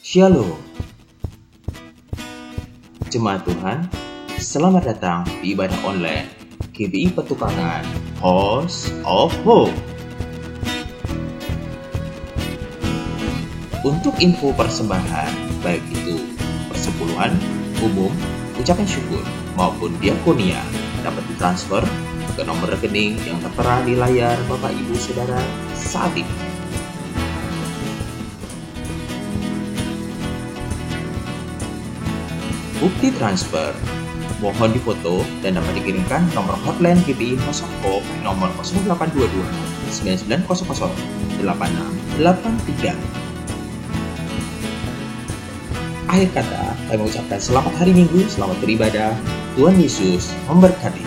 Shalom, Jemaat Tuhan, selamat datang di ibadah online GBI Petukangan, House of Hope. Untuk info persembahan, baik itu persepuluhan, umum, ucapan syukur, maupun diakonia, dapat ditransfer ke nomor rekening yang tertera di layar Bapak Ibu Saudara saat ini. Bukti transfer mohon difoto dan dapat dikirimkan nomor hotline GBI House of Hope nomor 0822 9900 8683. Akhir kata, saya mengucapkan selamat hari Minggu, selamat beribadah, Tuhan Yesus memberkati.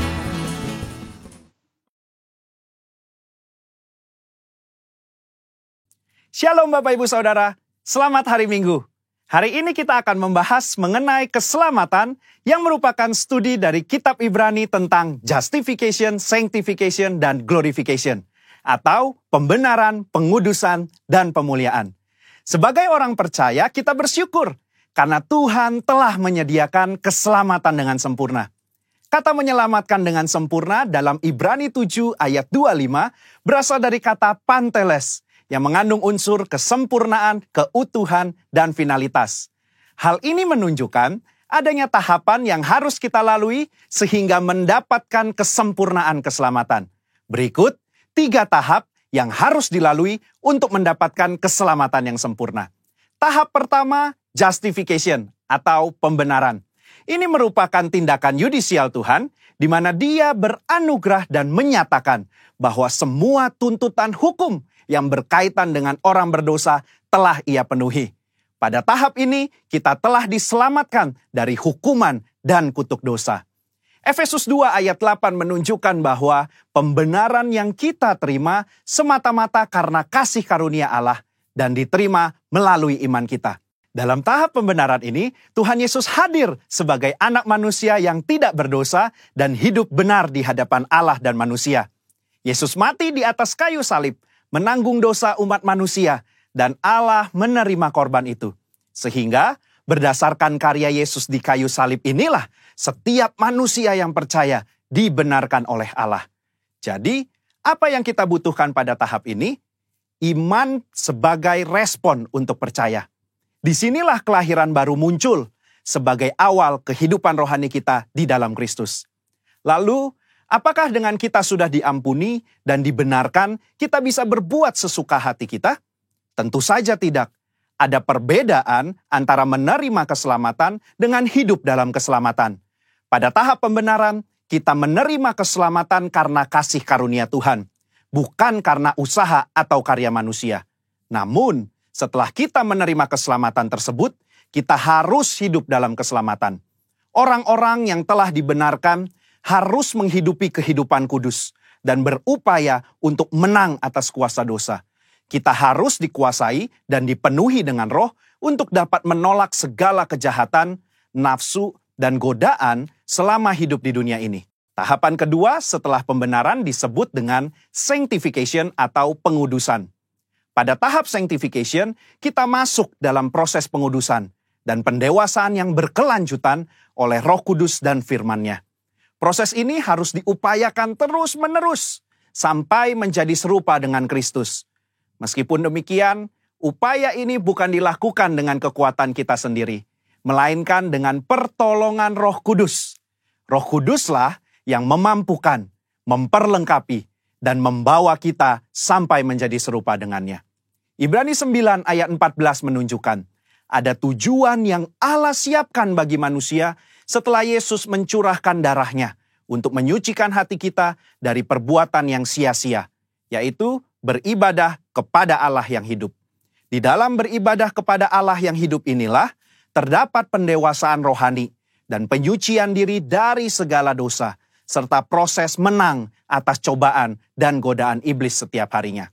Shalom Bapak Ibu Saudara, selamat hari Minggu. Hari ini kita akan membahas mengenai keselamatan yang merupakan studi dari kitab Ibrani tentang justification, sanctification, dan glorification, atau pembenaran, pengudusan, dan pemuliaan. Sebagai orang percaya, kita bersyukur karena Tuhan telah menyediakan keselamatan dengan sempurna. Kata menyelamatkan dengan sempurna dalam Ibrani 7 ayat 25 berasal dari kata panteles, yang mengandung unsur kesempurnaan, keutuhan, dan finalitas. Hal ini menunjukkan adanya tahapan yang harus kita lalui sehingga mendapatkan kesempurnaan keselamatan. Berikut 3 tahap yang harus dilalui untuk mendapatkan keselamatan yang sempurna. Tahap pertama, justification atau pembenaran. Ini merupakan tindakan yudisial Tuhan, di mana Dia beranugerah dan menyatakan bahwa semua tuntutan hukum yang berkaitan dengan orang berdosa telah Ia penuhi. Pada tahap ini, kita telah diselamatkan dari hukuman dan kutuk dosa. Efesus 2 ayat 8 menunjukkan bahwa pembenaran yang kita terima semata-mata karena kasih karunia Allah dan diterima melalui iman kita. Dalam tahap pembenaran ini, Tuhan Yesus hadir sebagai anak manusia yang tidak berdosa dan hidup benar di hadapan Allah dan manusia. Yesus mati di atas kayu salib, menanggung dosa umat manusia, dan Allah menerima korban itu. Sehingga berdasarkan karya Yesus di kayu salib inilah setiap manusia yang percaya dibenarkan oleh Allah. Jadi, apa yang kita butuhkan pada tahap ini? Iman sebagai respon untuk percaya. Disinilah kelahiran baru muncul sebagai awal kehidupan rohani kita di dalam Kristus. Lalu, apakah dengan kita sudah diampuni dan dibenarkan, kita bisa berbuat sesuka hati kita? Tentu saja tidak. Ada perbedaan antara menerima keselamatan dengan hidup dalam keselamatan. Pada tahap pembenaran, kita menerima keselamatan karena kasih karunia Tuhan, bukan karena usaha atau karya manusia. Namun, setelah kita menerima keselamatan tersebut, kita harus hidup dalam keselamatan. Orang-orang yang telah dibenarkan harus menghidupi kehidupan kudus dan berupaya untuk menang atas kuasa dosa. Kita harus dikuasai dan dipenuhi dengan roh untuk dapat menolak segala kejahatan, nafsu, dan godaan selama hidup di dunia ini. Tahapan kedua setelah pembenaran disebut dengan sanctification atau pengudusan. Pada tahap sanctification, kita masuk dalam proses pengudusan dan pendewasaan yang berkelanjutan oleh Roh Kudus dan firman-Nya. Proses ini harus diupayakan terus-menerus sampai menjadi serupa dengan Kristus. Meskipun demikian, upaya ini bukan dilakukan dengan kekuatan kita sendiri, melainkan dengan pertolongan Roh Kudus. Roh Kuduslah yang memampukan, memperlengkapi, dan membawa kita sampai menjadi serupa dengannya. Ibrani 9 ayat 14 menunjukkan, ada tujuan yang Allah siapkan bagi manusia setelah Yesus mencurahkan darahnya untuk menyucikan hati kita dari perbuatan yang sia-sia, yaitu beribadah kepada Allah yang hidup. Di dalam beribadah kepada Allah yang hidup inilah terdapat pendewasaan rohani dan penyucian diri dari segala dosa, serta proses menang atas cobaan dan godaan iblis setiap harinya.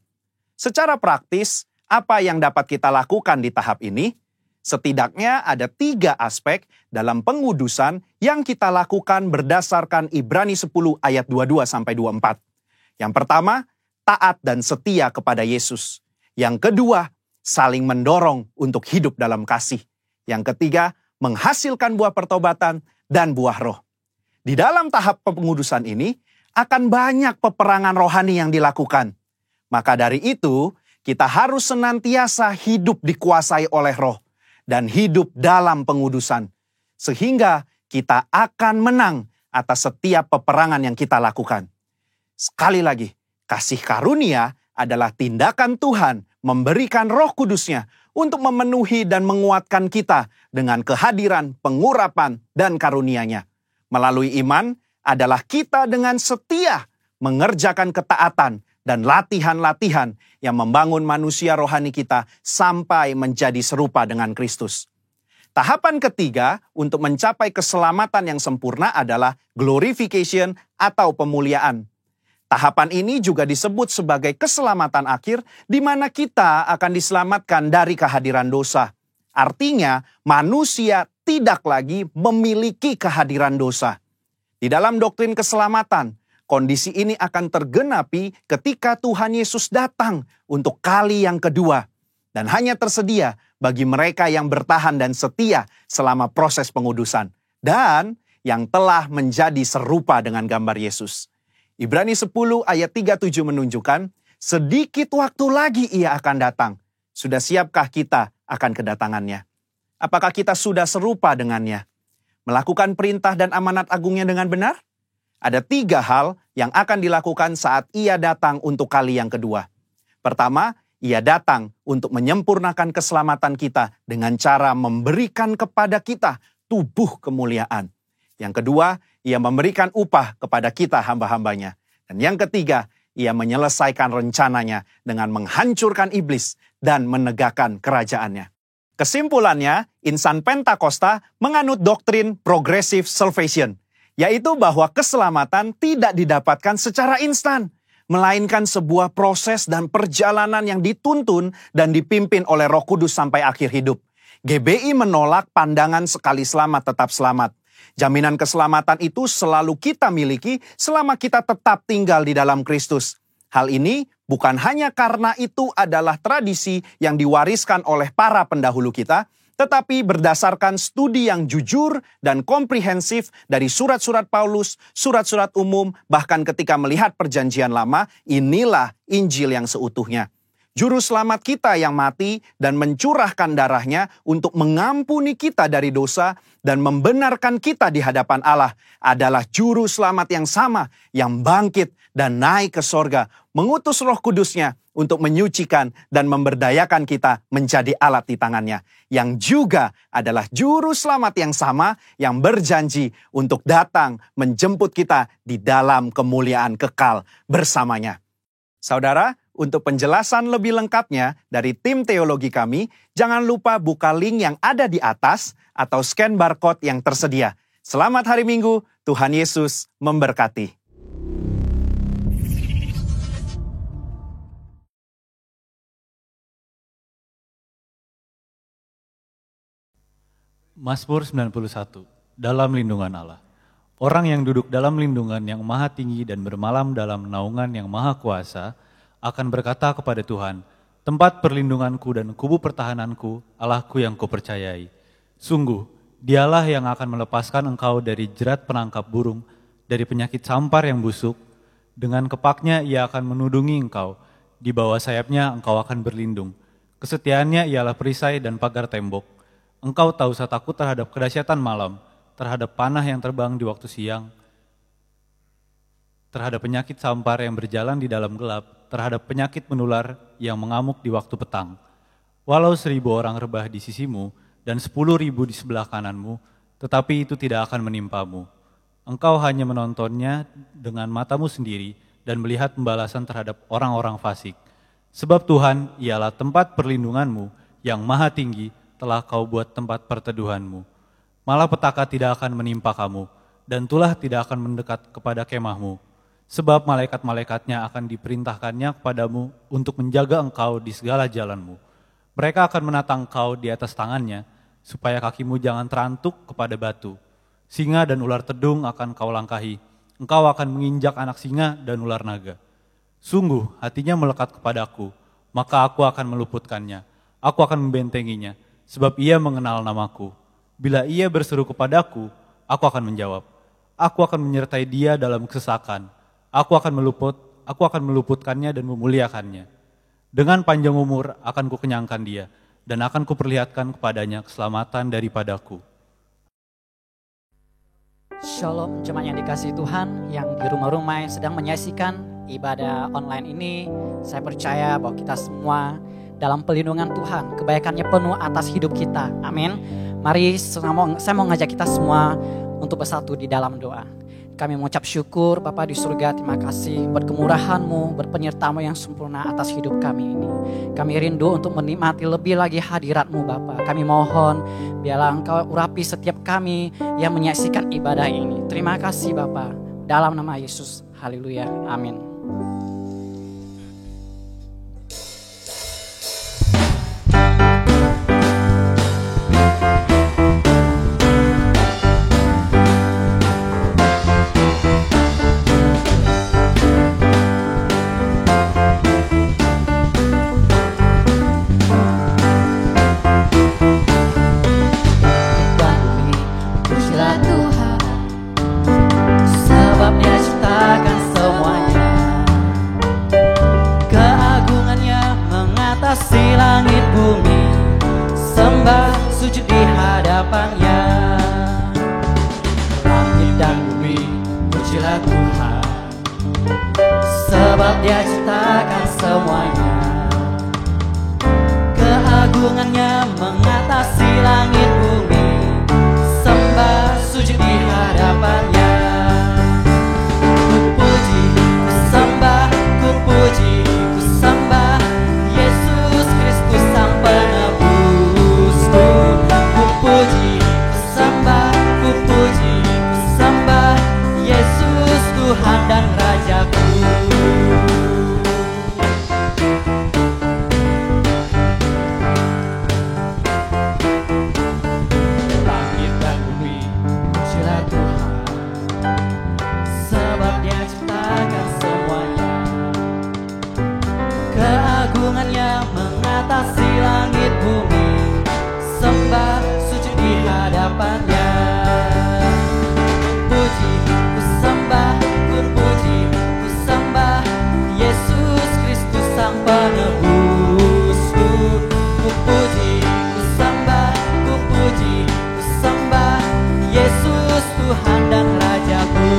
Secara praktis, apa yang dapat kita lakukan di tahap ini? Setidaknya ada 3 aspek dalam pengudusan yang kita lakukan berdasarkan Ibrani 10 ayat 22-24. Yang pertama, taat dan setia kepada Yesus. Yang kedua, saling mendorong untuk hidup dalam kasih. Yang ketiga, menghasilkan buah pertobatan dan buah roh. Di dalam tahap pengudusan ini, akan banyak peperangan rohani yang dilakukan. Maka dari itu, kita harus senantiasa hidup dikuasai oleh roh dan hidup dalam pengudusan. Sehingga kita akan menang atas setiap peperangan yang kita lakukan. Sekali lagi, kasih karunia adalah tindakan Tuhan memberikan Roh Kudus-Nya untuk memenuhi dan menguatkan kita dengan kehadiran, pengurapan, dan karunia-Nya. Melalui iman adalah kita dengan setia mengerjakan ketaatan dan latihan-latihan yang membangun manusia rohani kita sampai menjadi serupa dengan Kristus. Tahapan ketiga untuk mencapai keselamatan yang sempurna adalah glorification atau pemuliaan. Tahapan ini juga disebut sebagai keselamatan akhir, di mana kita akan diselamatkan dari kehadiran dosa. Artinya, manusia tidak lagi memiliki kehadiran dosa. Di dalam doktrin keselamatan, kondisi ini akan tergenapi ketika Tuhan Yesus datang untuk kali yang kedua. Dan hanya tersedia bagi mereka yang bertahan dan setia selama proses pengudusan. Dan yang telah menjadi serupa dengan gambar Yesus. Ibrani 10 ayat 37 menunjukkan, sedikit waktu lagi ia akan datang. Sudah siapkah kita akan kedatangannya? Apakah kita sudah serupa dengannya? Melakukan perintah dan amanat agungnya dengan benar? Ada 3 hal yang akan dilakukan saat ia datang untuk kali yang kedua. Pertama, ia datang untuk menyempurnakan keselamatan kita dengan cara memberikan kepada kita tubuh kemuliaan. Yang kedua, ia memberikan upah kepada kita hamba-hambanya. Dan yang ketiga, ia menyelesaikan rencananya dengan menghancurkan iblis dan menegakkan kerajaannya. Kesimpulannya, insan Pentakosta menganut doktrin progressive salvation, yaitu bahwa keselamatan tidak didapatkan secara instan, melainkan sebuah proses dan perjalanan yang dituntun dan dipimpin oleh Roh Kudus sampai akhir hidup. GBI menolak pandangan sekali selamat tetap selamat. Jaminan keselamatan itu selalu kita miliki selama kita tetap tinggal di dalam Kristus. Hal ini bukan hanya karena itu adalah tradisi yang diwariskan oleh para pendahulu kita, tetapi berdasarkan studi yang jujur dan komprehensif dari surat-surat Paulus, surat-surat umum, bahkan ketika melihat perjanjian lama, inilah Injil yang seutuhnya. Juru selamat kita yang mati dan mencurahkan darahnya untuk mengampuni kita dari dosa dan membenarkan kita di hadapan Allah adalah juru selamat yang sama yang bangkit dan naik ke sorga, mengutus Roh Kudus-Nya untuk menyucikan dan memberdayakan kita menjadi alat di tangannya. Yang juga adalah juru selamat yang sama yang berjanji untuk datang menjemput kita di dalam kemuliaan kekal bersamanya. Saudara, untuk penjelasan lebih lengkapnya dari tim teologi kami, jangan lupa buka link yang ada di atas atau scan barcode yang tersedia. Selamat hari Minggu, Tuhan Yesus memberkati. Mazmur 91, dalam lindungan Allah. Orang yang duduk dalam lindungan yang maha tinggi dan bermalam dalam naungan yang maha kuasa, akan berkata kepada Tuhan, tempat perlindunganku dan kubu pertahananku, Allahku yang kupercayai. Sungguh, dialah yang akan melepaskan engkau dari jerat penangkap burung, dari penyakit sampar yang busuk. Dengan kepaknya ia akan menudungi engkau, di bawah sayapnya engkau akan berlindung. Kesetiaannya ialah perisai dan pagar tembok. Engkau tak usah takut terhadap kedahsyatan malam, terhadap panah yang terbang di waktu siang, terhadap penyakit sampar yang berjalan di dalam gelap, terhadap penyakit menular yang mengamuk di waktu petang. Walau 1.000 orang rebah di sisimu dan 10.000 di sebelah kananmu, tetapi itu tidak akan menimpamu. Engkau hanya menontonnya dengan matamu sendiri dan melihat pembalasan terhadap orang-orang fasik. Sebab Tuhan ialah tempat perlindunganmu yang maha tinggi, telah kau buat tempat perteduhanmu. Malapetaka tidak akan menimpa kamu, dan tulah tidak akan mendekat kepada kemahmu. Sebab malaikat-malaikatnya akan diperintahkannya kepadamu untuk menjaga engkau di segala jalanmu. Mereka akan menatang engkau di atas tangannya, supaya kakimu jangan terantuk kepada batu. Singa dan ular tedung akan kau langkahi. Engkau akan menginjak anak singa dan ular naga. Sungguh hatinya melekat kepadaku, maka aku akan meluputkannya. Aku akan membentenginya, sebab ia mengenal namaku. Bila ia berseru kepadaku, aku akan menjawab. Aku akan menyertai dia dalam kesesakan. Aku akan meluputkannya dan memuliakannya. Dengan panjang umur akan kukenyangkan dia, dan akan kuperlihatkan kepadanya keselamatan daripadaku. Shalom jemaat yang dikasihi Tuhan yang di rumah-rumah yang sedang menyaksikan ibadah online ini. Saya percaya bahwa kita semua dalam perlindungan Tuhan, kebaikannya penuh atas hidup kita. Amin. Mari saya mau ngajak kita semua untuk bersatu di dalam doa. Kami mengucap syukur Bapa di surga, terima kasih buat kemurahan-Mu, berpenyertaan-Mu yang sempurna atas hidup kami ini. Kami rindu untuk menikmati lebih lagi hadirat-Mu Bapa. Kami mohon biarlah Engkau urapi setiap kami yang menyaksikan ibadah ini. Terima kasih Bapa, dalam nama Yesus. Haleluya. Amin. Langit bumi sembah sujud di hadapannya. Langit dan bumi pujilah Tuhan, sebab Dia ciptakan semuanya. Keagungannya mengatasi langit bumi, sembah sujud di hadapannya. Ku puji, ku sembah, ku puji, ku sembah Sang penebusku. Ku puji, ku sembah, ku puji, ku sembah Yesus Tuhan dan Rajaku. Langit dan bumi pujilah Tuhan, sebab Dia ciptakan semuanya. Keagungannya mengatasi langit bumi, sembah sujud di hadapannya. Puji, ku sembah, ku puji, ku sembah Yesus Kristus Sang penebusku. Ku puji, ku sembah, ku puji, ku sembah Yesus Tuhan dan Rajaku.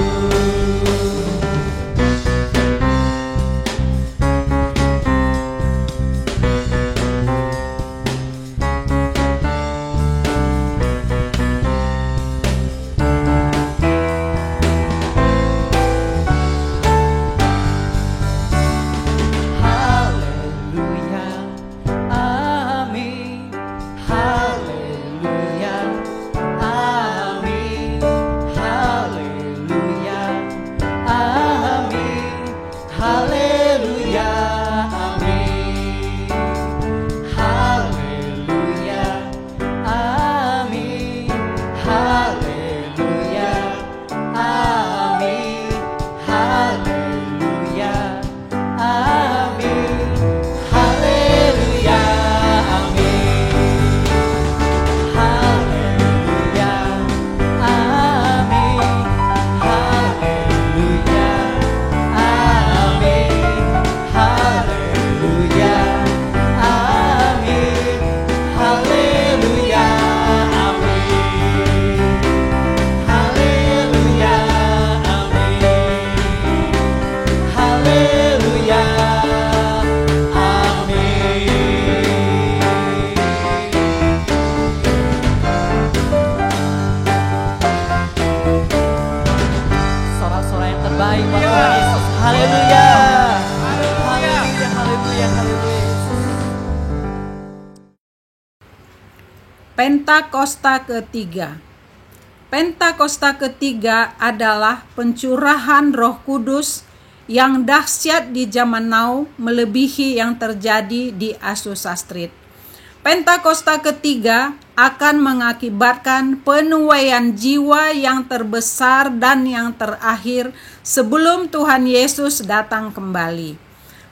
Pentakosta ketiga. Pentakosta ketiga adalah pencurahan Roh Kudus yang dahsyat di zaman now, melebihi yang terjadi di Azusa Street. Pentakosta ketiga akan mengakibatkan penuaian jiwa yang terbesar dan yang terakhir sebelum Tuhan Yesus datang kembali.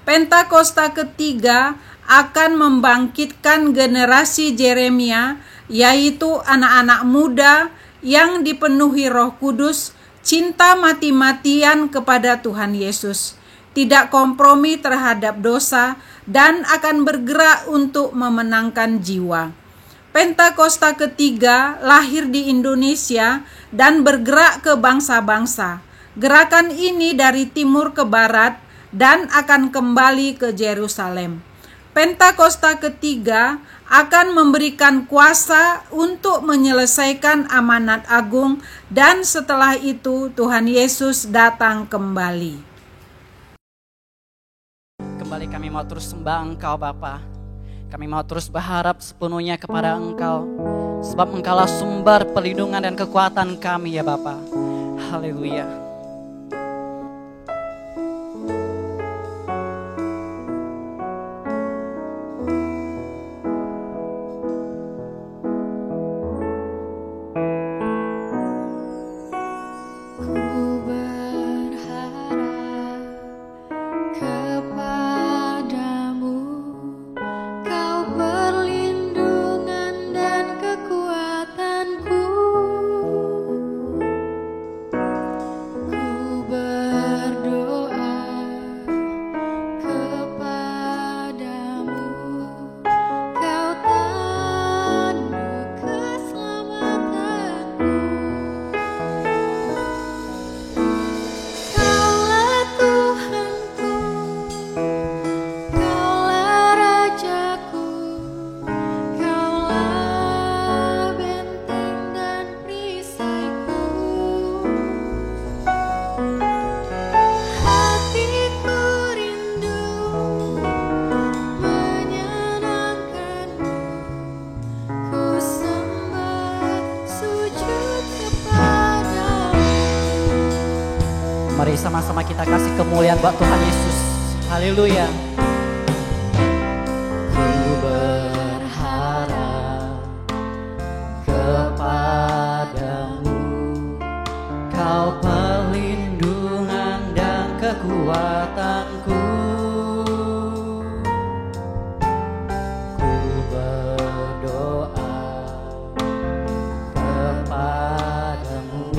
Pentakosta ketiga akan membangkitkan generasi Yeremia, yaitu anak-anak muda yang dipenuhi Roh Kudus, cinta mati-matian kepada Tuhan Yesus, tidak kompromi terhadap dosa, dan akan bergerak untuk memenangkan jiwa. Pentakosta ketiga lahir di Indonesia dan bergerak ke bangsa-bangsa. Gerakan ini dari timur ke barat dan akan kembali ke Yerusalem. Pentakosta ketiga akan memberikan kuasa untuk menyelesaikan amanat agung, dan setelah itu Tuhan Yesus datang kembali. Kembali kami mau terus sembah Engkau Bapa. Kami mau terus berharap sepenuhnya kepada Engkau, sebab Engkaulah sumber perlindungan dan kekuatan kami ya Bapa. Haleluya. Mari sama-sama kita kasih kemuliaan buat Tuhan Yesus. Haleluya. Ku berharap kepadamu, Kau perlindungan dan kekuatanku. Ku berdoa kepadamu,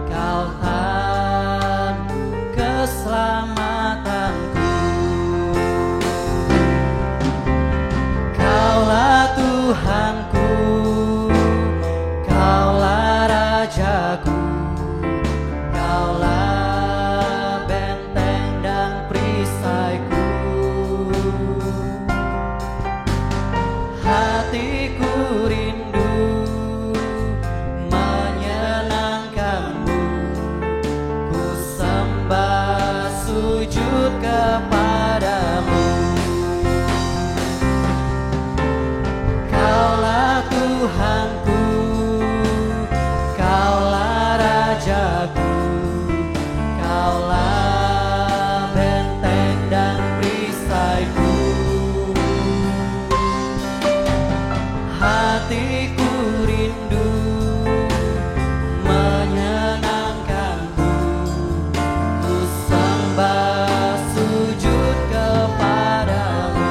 Kau keselamatanku. Kaulah Tuhanku, Kaulah Rajaku, Kaulah benteng dan perisaiku. Hatiku rindu menyenangkanmu, ku sembah sujud kepadamu. Kaulah Tuhanku, Kaulah Rajaku, Kaulah benteng dan perisaiku. Hatiku rindu menyenangkanmu, ku sembah sujud kepadamu.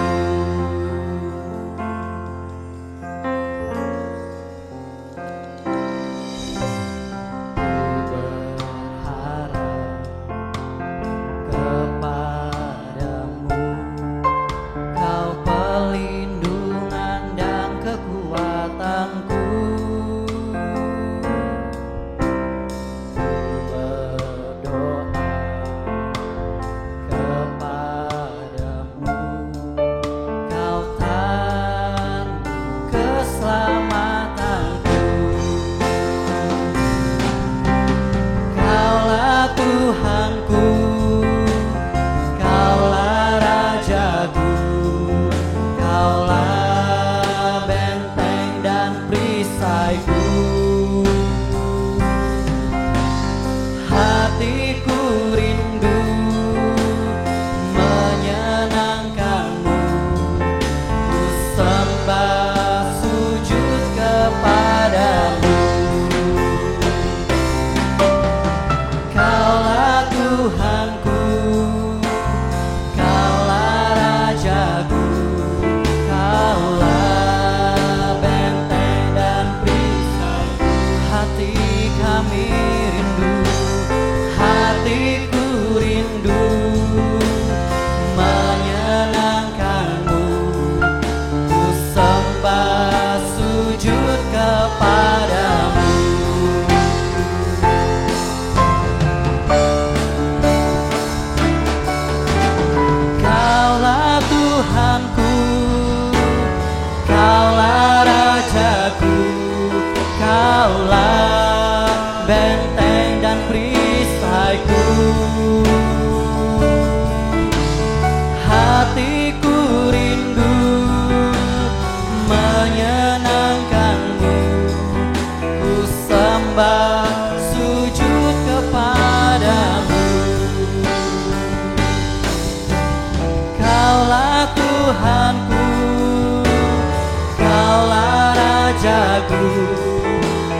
rajaku,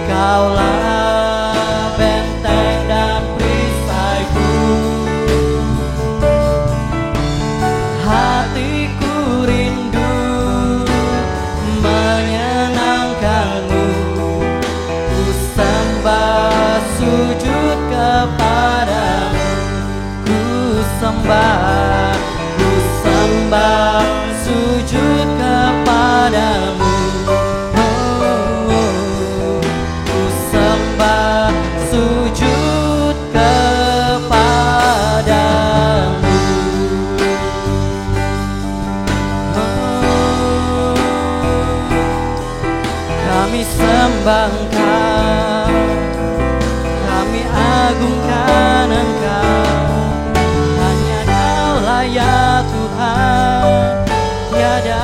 Kaulah benteng dan perisaiku. Hatiku rindu menyenangkanmu, ku sembah sujud kepadamu, ku sembah sujud kepadamu. Ku sembah sujud kepadamu. Kami sembah Engkau, kami agungkan Engkau. Hanya Kaulah ya Tuhan, tiada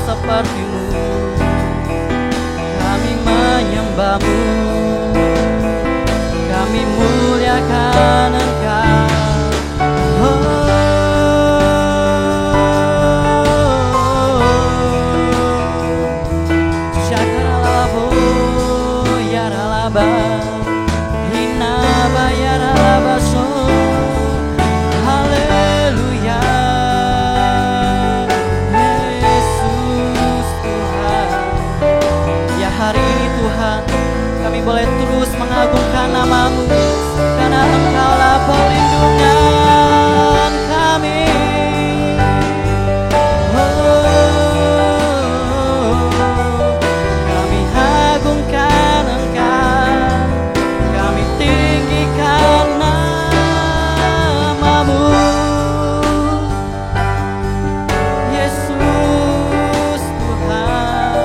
sepertimu. Kami menyembah-Mu, kami muliakan Engkau. Syakaralabo yaralaba, hinaba yaralabaso. Haleluya, Yesus Tuhan. Ya hari ini Tuhan, kami boleh terus mengagungkan nama-Mu, karena Engkaulah perlindungan kami. Kami agungkan Engkau, kami tinggikan nama-Mu, Yesus Tuhan.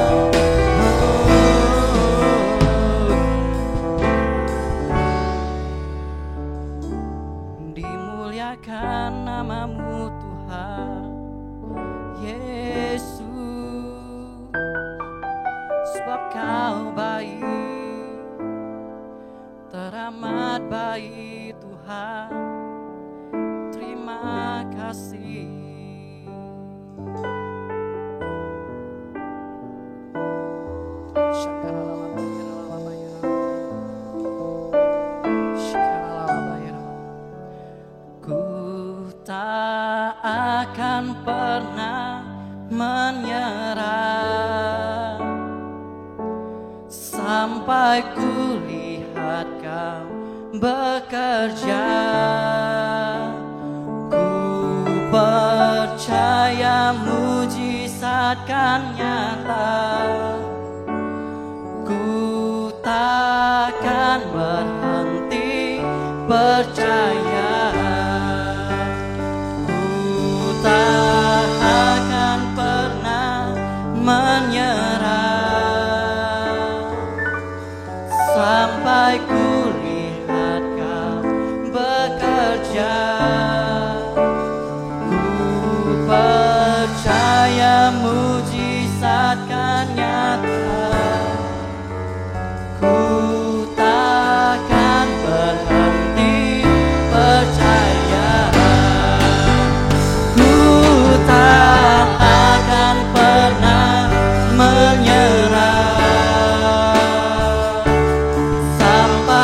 Dimuliakan nama-Mu Tuhan Yesus, sebab Kau baik, teramat baik Tuhan. Terima kasih. Ku tak akan pernah menyerah sampai ku lihat Kau bekerja. Ku percaya mujizat kan nyata, ku takkan berhenti percaya. Ku tak akan pernah menyerah sampai ku lihat Kau bekerja. Ku percaya mujizat kan nyata, ku takkan berhenti percaya. Ku tak akan pernah menyerah sampai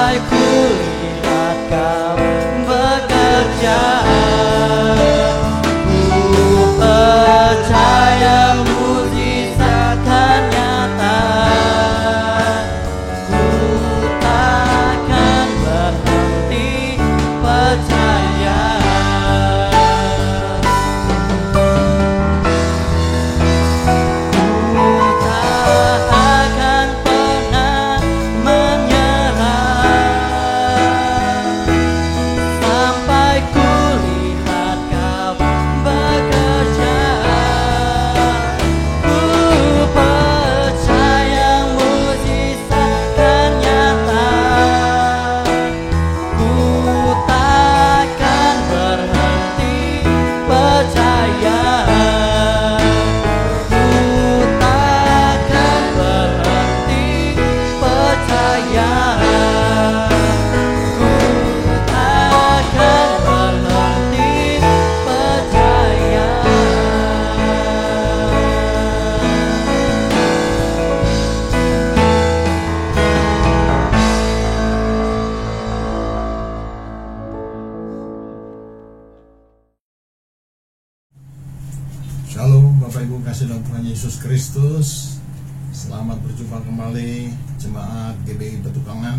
Yesus Kristus. Selamat berjumpa kembali jemaat GBI Petukangan.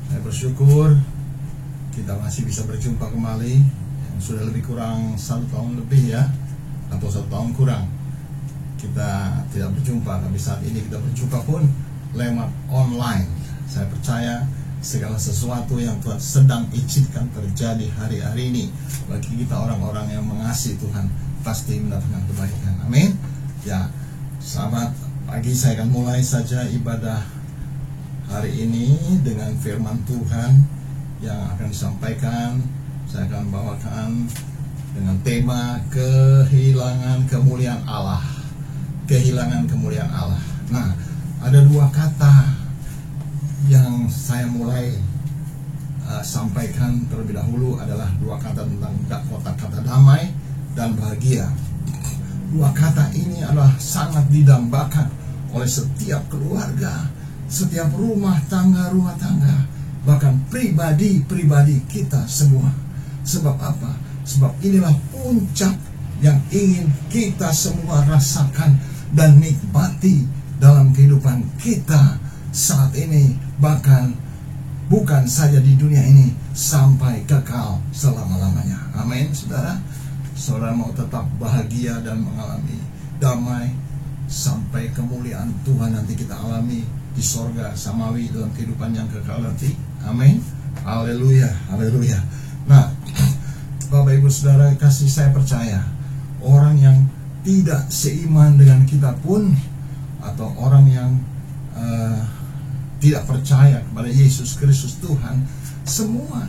Saya bersyukur kita masih bisa berjumpa kembali. Sudah lebih kurang 1 tahun lebih ya, atau 1 tahun kurang kita tidak berjumpa, tapi saat ini kita berjumpa pun lewat online. Saya percaya segala sesuatu yang Tuhan sedang izinkan terjadi hari-hari ini bagi kita orang-orang yang mengasihi Tuhan pasti mendatangkan kebaikan. Amin. Ya, selamat pagi. Saya akan mulai saja ibadah hari ini dengan firman Tuhan yang akan disampaikan. Saya akan bawakan dengan tema kehilangan kemuliaan Allah. Kehilangan kemuliaan Allah. Nah, ada 2 kata yang saya mulai sampaikan terlebih dahulu, adalah 2 kata tentang kata damai dan bahagia. 2 kata ini adalah sangat didambakan oleh setiap keluarga, setiap rumah tangga, bahkan pribadi kita semua. Sebab apa? Sebab inilah puncak yang ingin kita semua rasakan dan nikmati dalam kehidupan kita saat ini, bahkan bukan saja di dunia ini, sampai kekal selama-lamanya. Amin, saudara. Saudara mau tetap bahagia dan mengalami damai sampai kemuliaan Tuhan nanti kita alami di sorga samawi dalam kehidupan yang kekal nanti. Amin. Haleluya, haleluya. Nah, Bapak Ibu Saudara kasih, saya percaya orang yang tidak seiman dengan kita pun, atau orang yang tidak percaya kepada Yesus Kristus Tuhan, semua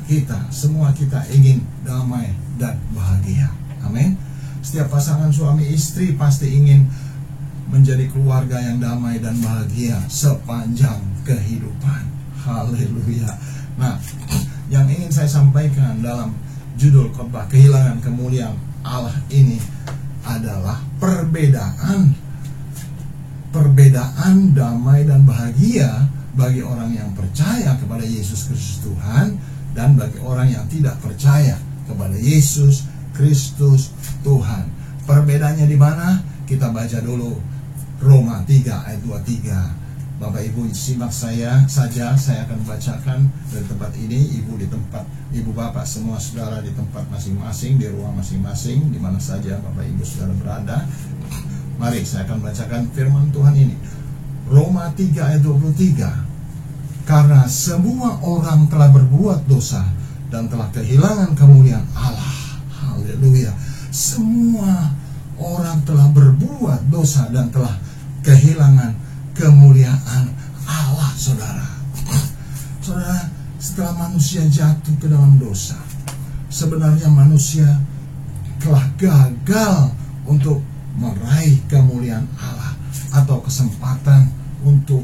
kita ingin damai dan bahagia. Amin. Setiap pasangan suami istri pasti ingin menjadi keluarga yang damai dan bahagia sepanjang kehidupan. Haleluya. Nah, yang ingin saya sampaikan dalam judul khotbah kehilangan kemuliaan Allah ini adalah perbedaan damai dan bahagia bagi orang yang percaya kepada Yesus Kristus Tuhan dan bagi orang yang tidak percaya kepada Yesus Kristus Tuhan. Perbedaannya di mana? Kita baca dulu Roma 3 ayat 23. Bapak Ibu simak saya saja, saya akan bacakan dari tempat ini. Ibu di tempat, Ibu Bapak semua saudara di tempat masing-masing, di ruang masing-masing, di mana saja Bapak Ibu saudara berada. Mari saya akan bacakan firman Tuhan ini. Roma 3 ayat 23. Karena semua orang telah berbuat dosa dan telah kehilangan kemuliaan Allah. Haleluya. Semua orang telah berbuat dosa dan telah kehilangan kemuliaan Allah, saudara. Saudara, setelah manusia jatuh ke dalam dosa, sebenarnya manusia telah gagal untuk meraih kemuliaan Allah atau kesempatan untuk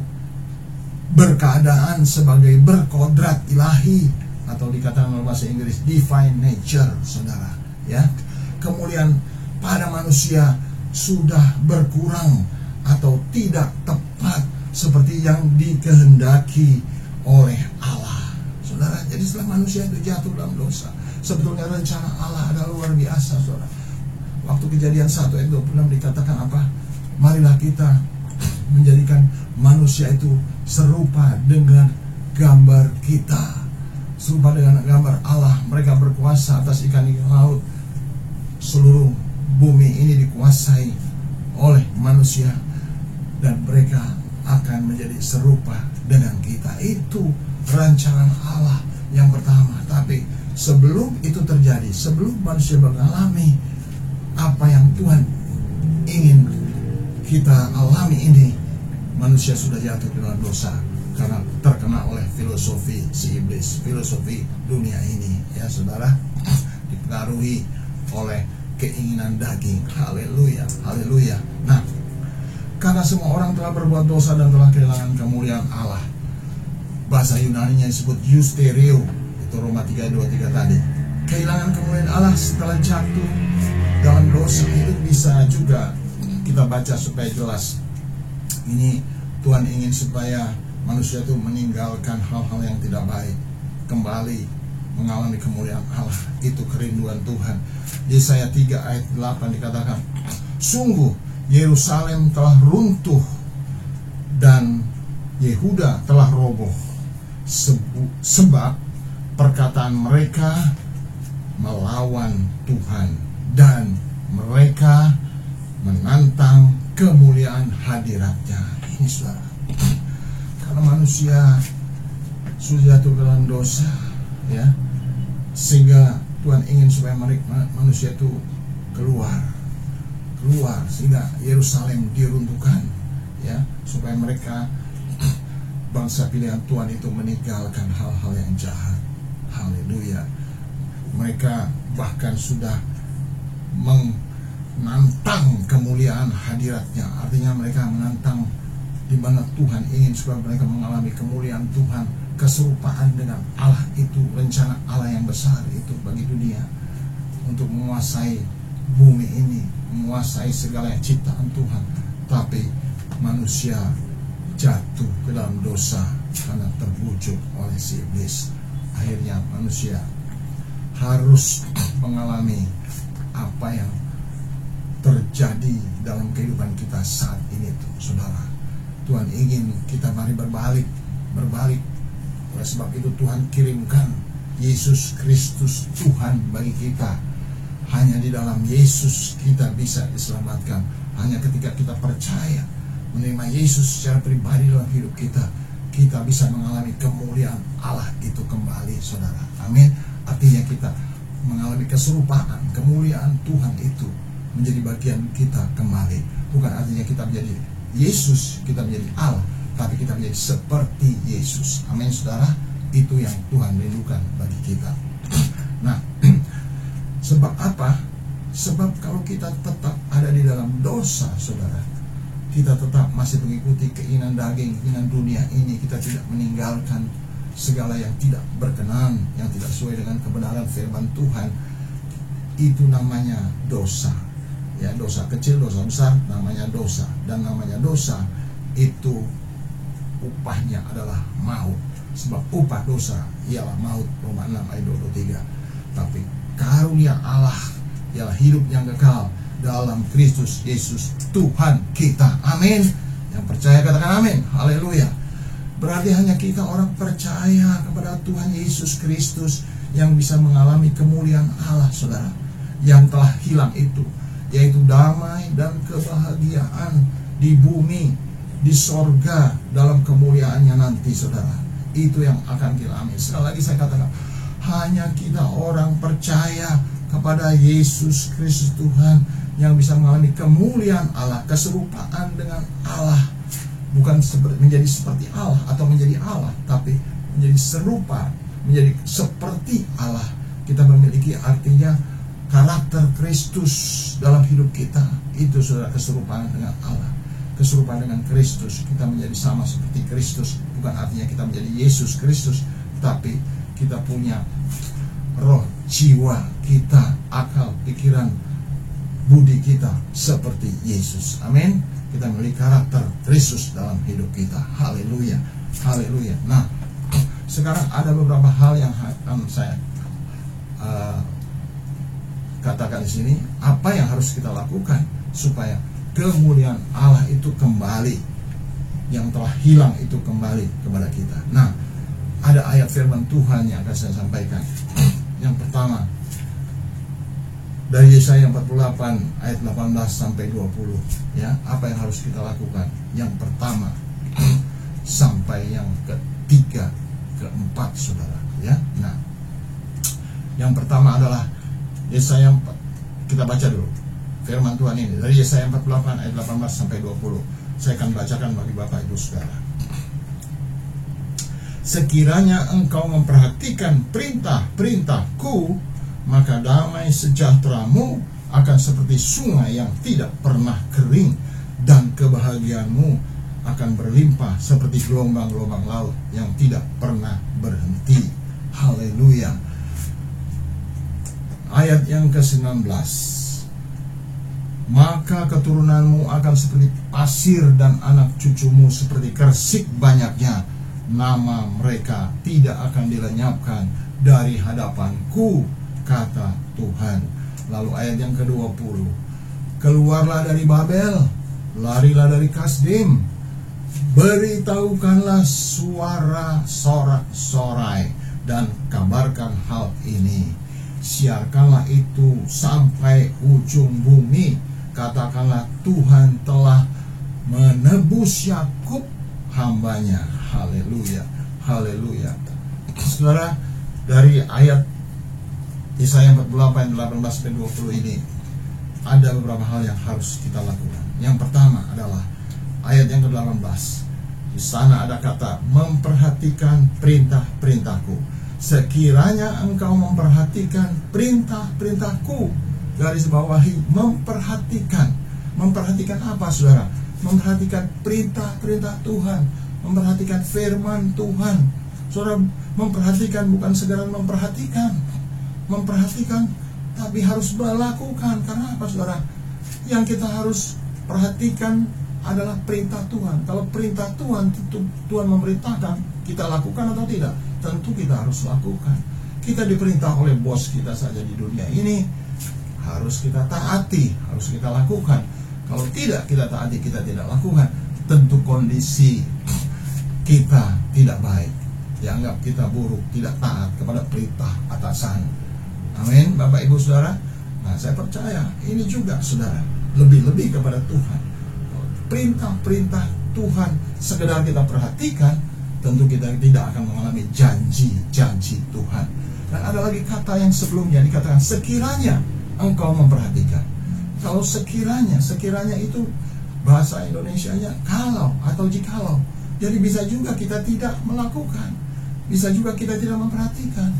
berkeadaan sebagai berkodrat ilahi, atau dikatakan dalam bahasa Inggris divine nature, saudara. Ya, kemuliaan pada manusia sudah berkurang atau tidak tepat seperti yang dikehendaki oleh Allah, saudara. Jadi setelah manusia itu jatuh dalam dosa, sebetulnya rencana Allah adalah luar biasa, saudara. Waktu Kejadian 1 ayat 26 dikatakan apa? Marilah kita menjadikan manusia itu serupa dengan gambar kita, serupa dengan gambar Allah. Mereka berkuasa atas ikan-ikan laut. Seluruh bumi ini dikuasai oleh manusia, dan mereka akan menjadi serupa dengan kita. Itu rancangan Allah yang pertama. Tapi sebelum itu terjadi, sebelum manusia mengalami apa yang Tuhan ingin kita alami ini, manusia sudah jatuh ke dalam dosa karena terkena oleh filosofi si iblis, filosofi dunia ini, ya saudara, dipengaruhi oleh keinginan daging. Haleluya, haleluya. Nah, karena semua orang telah berbuat dosa dan telah kehilangan kemuliaan Allah, bahasa Yunani-nya disebut eustereo, itu Roma 3:23 tadi. Kehilangan kemuliaan Allah setelah jatuh dalam dosa itu bisa juga kita baca supaya jelas. Ini Tuhan ingin supaya manusia itu meninggalkan hal-hal yang tidak baik, kembali mengalami kemuliaan Allah. Itu kerinduan Tuhan. Yesaya 3 ayat 8 dikatakan, sungguh Yerusalem telah runtuh dan Yehuda telah roboh, sebab perkataan mereka melawan Tuhan dan mereka menantang kemuliaan hadiratnya. Ini saudara, karena manusia sudah jatuh dalam dosa, ya, sehingga Tuhan ingin supaya manusia itu keluar, sehingga Yerusalem diruntuhkan, ya, supaya mereka bangsa pilihan Tuhan itu meninggalkan hal-hal yang jahat. Haleluya. Mereka bahkan sudah menantang kemuliaan hadiratnya. Artinya mereka menantang di mana Tuhan ingin supaya mereka mengalami kemuliaan Tuhan, keserupaan dengan Allah itu, rencana Allah yang besar itu bagi dunia, untuk menguasai bumi ini, menguasai segala ciptaan Tuhan. Tapi manusia jatuh ke dalam dosa karena terbujuk oleh si iblis. Akhirnya manusia harus mengalami apa yang terjadi dalam kehidupan kita saat ini tuh, saudara. Tuhan ingin kita mari berbalik. Oleh sebab itu Tuhan kirimkan Yesus Kristus Tuhan bagi kita. Hanya di dalam Yesus kita bisa diselamatkan. Hanya ketika kita percaya menerima Yesus secara pribadi dalam hidup kita, kita bisa mengalami kemuliaan Allah itu kembali, saudara. Amin. Artinya kita mengalami keserupaan, kemuliaan Tuhan itu menjadi bagian kita kembali. Bukan artinya kita menjadi Yesus, kita menjadi Allah, tapi kita menjadi seperti Yesus. Amin, saudara. Itu yang Tuhan rindukan bagi kita. Nah, sebab apa? Sebab kalau kita tetap ada di dalam dosa, saudara, kita tetap masih mengikuti keinginan daging, keinginan dunia ini, kita tidak meninggalkan segala yang tidak berkenan, yang tidak sesuai dengan kebenaran firman Tuhan. Itu namanya dosa. Ya, dosa kecil, dosa besar, namanya dosa. Dan namanya dosa itu upahnya adalah maut. Sebab upah dosa ialah maut, Roma 6 ayat 23. Tapi karunia Allah ialah hidup yang kekal dalam Kristus Yesus Tuhan kita. Amin. Yang percaya katakan amin. Haleluya. Berarti hanya kita orang percaya kepada Tuhan Yesus Kristus yang bisa mengalami kemuliaan Allah, saudara, yang telah hilang itu, yaitu damai dan kebahagiaan di bumi, di sorga, dalam kemuliaannya nanti, saudara. Itu yang akan kita alami. Sekali lagi saya katakan, hanya kita orang percaya kepada Yesus Kristus Tuhan yang bisa mengalami kemuliaan Allah, keserupaan dengan Allah. Bukan menjadi seperti Allah atau menjadi Allah, tapi menjadi serupa, menjadi seperti Allah. Kita memiliki artinya karakter Kristus dalam hidup kita. Itu saudara, keserupaan dengan Allah, keserupaan dengan Kristus. Kita menjadi sama seperti Kristus. Bukan artinya kita menjadi Yesus Kristus, tapi kita punya roh, jiwa kita, akal, pikiran, budi kita seperti Yesus. Amin. Kita memiliki karakter Kristus dalam hidup kita. Haleluya. Haleluya. Nah, sekarang ada beberapa hal yang akan saya katakan di sini. Apa yang harus kita lakukan supaya kemuliaan Allah itu kembali, yang telah hilang itu kembali kepada kita. Nah, ada ayat firman Tuhan yang akan saya sampaikan. Yang pertama, dari Yesaya 48 ayat 18 sampai 20, ya, apa yang harus kita lakukan? Yang pertama sampai yang ketiga, keempat, saudara, ya. Nah, yang pertama adalah Yesaya 4. Kita baca dulu firman Tuhan ini dari Yesaya 48 ayat 18 sampai 20. Saya akan bacakan bagi Bapak Ibu Saudara. Sekiranya engkau memperhatikan perintah-perintahku, maka damai sejahteramu akan seperti sungai yang tidak pernah kering, dan kebahagiaanmu akan berlimpah seperti gelombang-gelombang laut yang tidak pernah berhenti. Haleluya. Ayat yang ke-19. Maka keturunanmu akan seperti pasir dan anak cucumu seperti kersik banyaknya. Nama mereka tidak akan dilenyapkan dari hadapanku, kata Tuhan. Lalu ayat yang ke-20. Keluarlah dari Babel, larilah dari Kasdim, beritahukanlah suara sorak-sorai dan kabarkan hal ini. Siarkanlah itu sampai ujung bumi. Katakanlah Tuhan telah menebus Yakub hambanya. Haleluya, haleluya. Saudara, dari ayat Yesaya 48, 18-20 ini ada beberapa hal yang harus kita lakukan. Yang pertama adalah ayat yang ke-18. Di sana ada kata memperhatikan perintah-perintahku. Sekiranya engkau memperhatikan perintah-perintahku, garis bawahi memperhatikan. Memperhatikan apa, saudara? Memperhatikan perintah-perintah Tuhan, memperhatikan firman Tuhan. Saudara, memperhatikan bukan sekedar memperhatikan, tapi harus melakukan. Karena apa, saudara? Yang kita harus perhatikan adalah perintah Tuhan. Kalau perintah Tuhan, tentu Tuhan memerintahkan, kita lakukan atau tidak? Tentu kita harus lakukan. Kita diperintah oleh bos kita saja di dunia ini, harus kita taati, harus kita lakukan. Kalau tidak kita taati, kita tidak lakukan, tentu kondisi kita tidak baik, dianggap kita buruk, tidak taat kepada perintah atasan. Amin, Bapak Ibu Saudara. Nah, saya percaya ini juga, saudara, lebih-lebih kepada Tuhan. Perintah-perintah Tuhan sekedar kita perhatikan, tentu kita tidak akan mengalami janji-janji Tuhan. Dan ada lagi kata yang sebelumnya dikatakan sekiranya engkau memperhatikan. Kalau sekiranya itu bahasa Indonesianya kalau atau jikalau. Jadi bisa juga kita tidak melakukan, bisa juga kita tidak memperhatikan.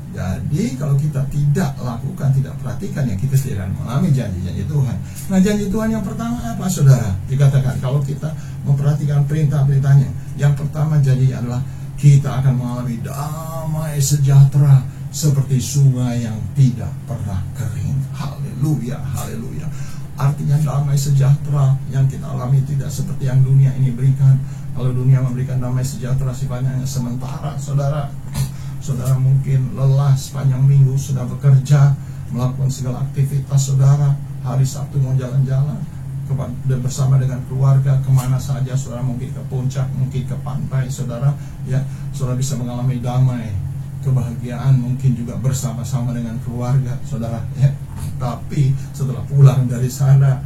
Jadi kalau kita tidak lakukan, tidak perhatikan, ya kita tidak akan mengalami janji-janji Tuhan. Nah, janji Tuhan yang pertama apa, saudara? Dikatakan kalau kita memperhatikan perintah-perintahnya, yang pertama janji adalah kita akan mengalami damai sejahtera seperti sungai yang tidak pernah kering. Haleluya, haleluya. Artinya damai sejahtera yang kita alami tidak seperti yang dunia ini berikan. Kalau dunia memberikan damai sejahtera sifatnya hanya sementara, saudara. Saudara mungkin lelah sepanjang minggu, sudah bekerja, melakukan segala aktivitas saudara. Hari Sabtu mau jalan-jalan bersama dengan keluarga, kemana saja, saudara, mungkin ke puncak, mungkin ke pantai, saudara. Ya, saudara bisa mengalami damai, kebahagiaan, mungkin juga bersama-sama dengan keluarga, saudara. Ya, tapi setelah pulang dari sana,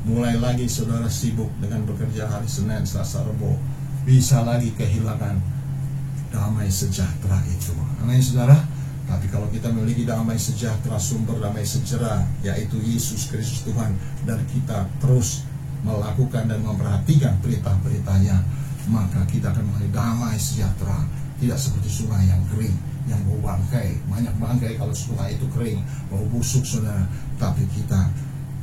mulai lagi saudara sibuk dengan bekerja hari Senin, Selasa, Rabu, bisa lagi kehilangan damai sejahtera itu. Amin, saudara. Tapi kalau kita memiliki damai sejahtera, sumber damai sejahtera, yaitu Yesus Kristus Tuhan, dan kita terus melakukan dan memperhatikan perintah-perintahnya, maka kita akan mengalami damai sejahtera. Tidak seperti sungai yang kering, yang bau bangkai. Banyak bangkai kalau sungai itu kering, bau busuk, saudara. Tapi kita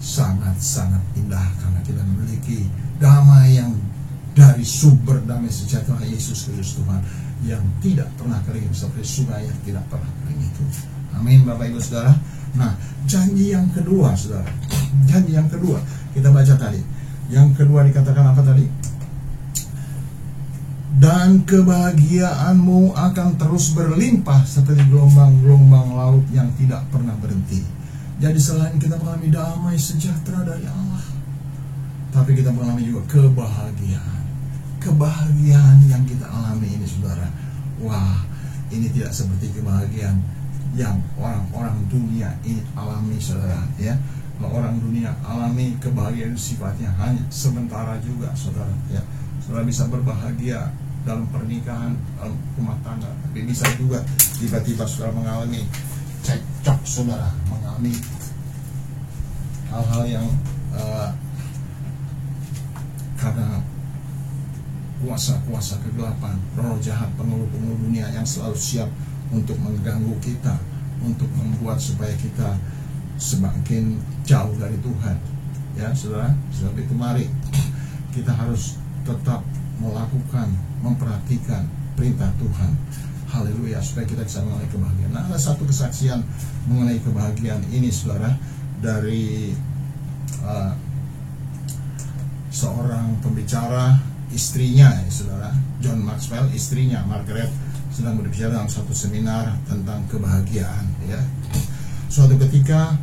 sangat-sangat indah karena kita memiliki damai yang dari sumber damai sejahtera Yesus Kristus Tuhan, yang tidak pernah kering seperti sungai yang tidak pernah kering itu. Amin, Bapak Ibu Saudara. Nah, janji yang kedua, saudara. Janji yang kedua kita baca tadi. Yang kedua dikatakan apa tadi? Dan kebahagiaanmu akan terus berlimpah seperti gelombang-gelombang laut yang tidak pernah berhenti. Jadi selain kita mengalami damai sejahtera dari Allah, tapi kita mengalami juga kebahagiaan. Kebahagiaan yang kita alami ini, saudara, wah, ini tidak seperti kebahagiaan yang orang-orang dunia ini alami, saudara. Ya, orang dunia alami kebahagiaan sifatnya hanya sementara juga, saudara. Ya, saudara bisa berbahagia dalam pernikahan, dalam rumah tangga, tapi bisa juga tiba-tiba saudara mengalami cekcok, saudara, mengalami hal-hal yang karena kuasa-kuasa kegelapan, roh jahat, pengaruh-pengaruh dunia yang selalu siap untuk mengganggu kita, untuk membuat supaya kita semakin jauh dari Tuhan. Ya, saudara, sebab itu mari kita harus tetap melakukan, memperhatikan perintah Tuhan. Haleluya, supaya kita bisa mengalami kebahagiaan. Nah, ada satu kesaksian mengenai kebahagiaan ini, saudara, dari seorang pembicara, istrinya, ya, saudara, John Maxwell, istrinya Margaret, sedang berbicara dalam satu seminar tentang kebahagiaan. Ya, suatu ketika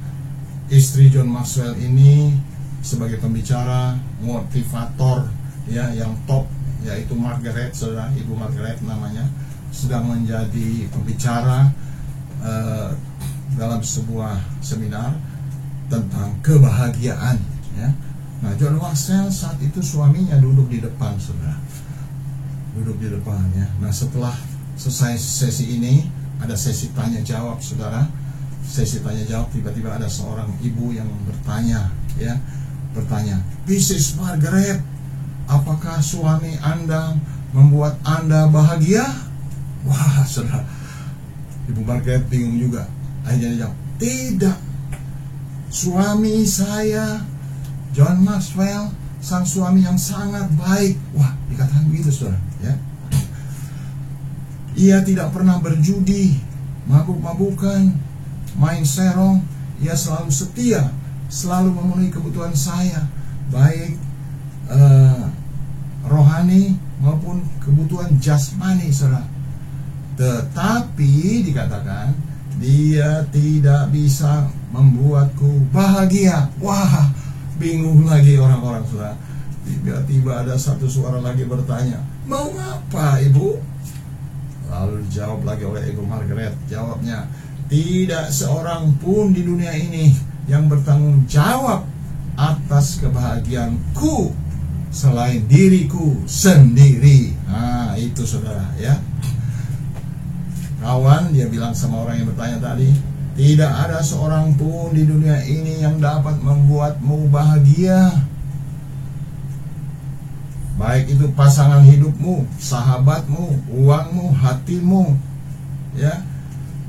istri John Maxwell ini sebagai pembicara motivator ya yang top, yaitu Margaret, saudara, Ibu Margaret namanya, sedang menjadi pembicara dalam sebuah seminar tentang kebahagiaan ya. Nah, John Maxwell saat itu suaminya duduk di depan, saudara, duduk di depan ya. Nah, setelah selesai sesi ini ada sesi tanya jawab, saudara. Sesi tanya jawab, tiba-tiba ada seorang ibu yang bertanya ya, Mrs. Margaret, apakah suami Anda membuat Anda bahagia? Wah, saudara, Ibu Margaret bingung juga. Akhirnya dia jawab, tidak. Suami saya, John Maxwell, sang suami yang sangat baik. Wah, dikatakan begitu, saudara ya. Ia tidak pernah berjudi, mabuk-mabukan, main serong. Ia selalu setia, selalu memenuhi kebutuhan saya, baik rohani maupun kebutuhan jasmani, saudara. Tetapi dikatakan dia tidak bisa membuatku bahagia. Wah, bingung lagi orang-orang, saudara. Tiba-tiba ada satu suara lagi bertanya, mau apa, Ibu? Lalu dijawab lagi oleh Ibu Margaret. Jawabnya, tidak seorang pun di dunia ini yang bertanggung jawab atas kebahagiaanku selain diriku sendiri. Nah, itu, saudara ya. Kawan, dia bilang sama orang yang bertanya tadi, tidak ada seorang pun di dunia ini yang dapat membuatmu bahagia. Baik itu pasangan hidupmu, sahabatmu, uangmu, hatimu ya.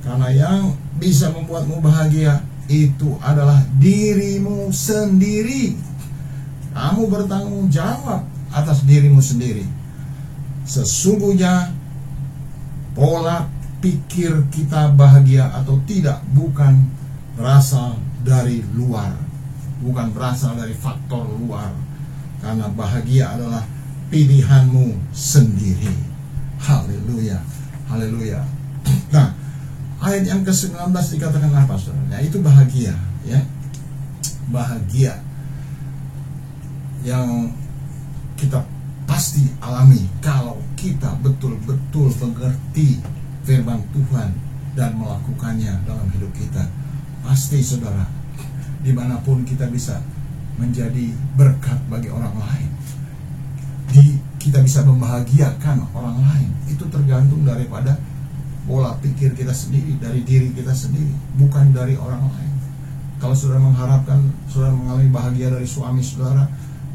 Karena yang bisa membuatmu bahagia itu adalah dirimu sendiri. Kamu bertanggung jawab atas dirimu sendiri. Sesungguhnya pola pikir kita bahagia atau tidak bukan berasal dari luar, bukan berasal dari faktor luar, karena bahagia adalah pilihanmu sendiri. Haleluya, haleluya. Nah, ayat yang ke-19 dikatakan apa, saudara? Nah, itu bahagia ya. Bahagia yang kita pasti alami kalau kita betul-betul mengerti firman Tuhan dan melakukannya dalam hidup kita. Pasti, saudara, dimanapun kita bisa menjadi berkat bagi orang lain, kita bisa membahagiakan orang lain. Itu tergantung daripada pola pikir kita sendiri, dari diri kita sendiri, bukan dari orang lain. Kalau saudara mengharapkan saudara mengalami bahagia dari suami saudara,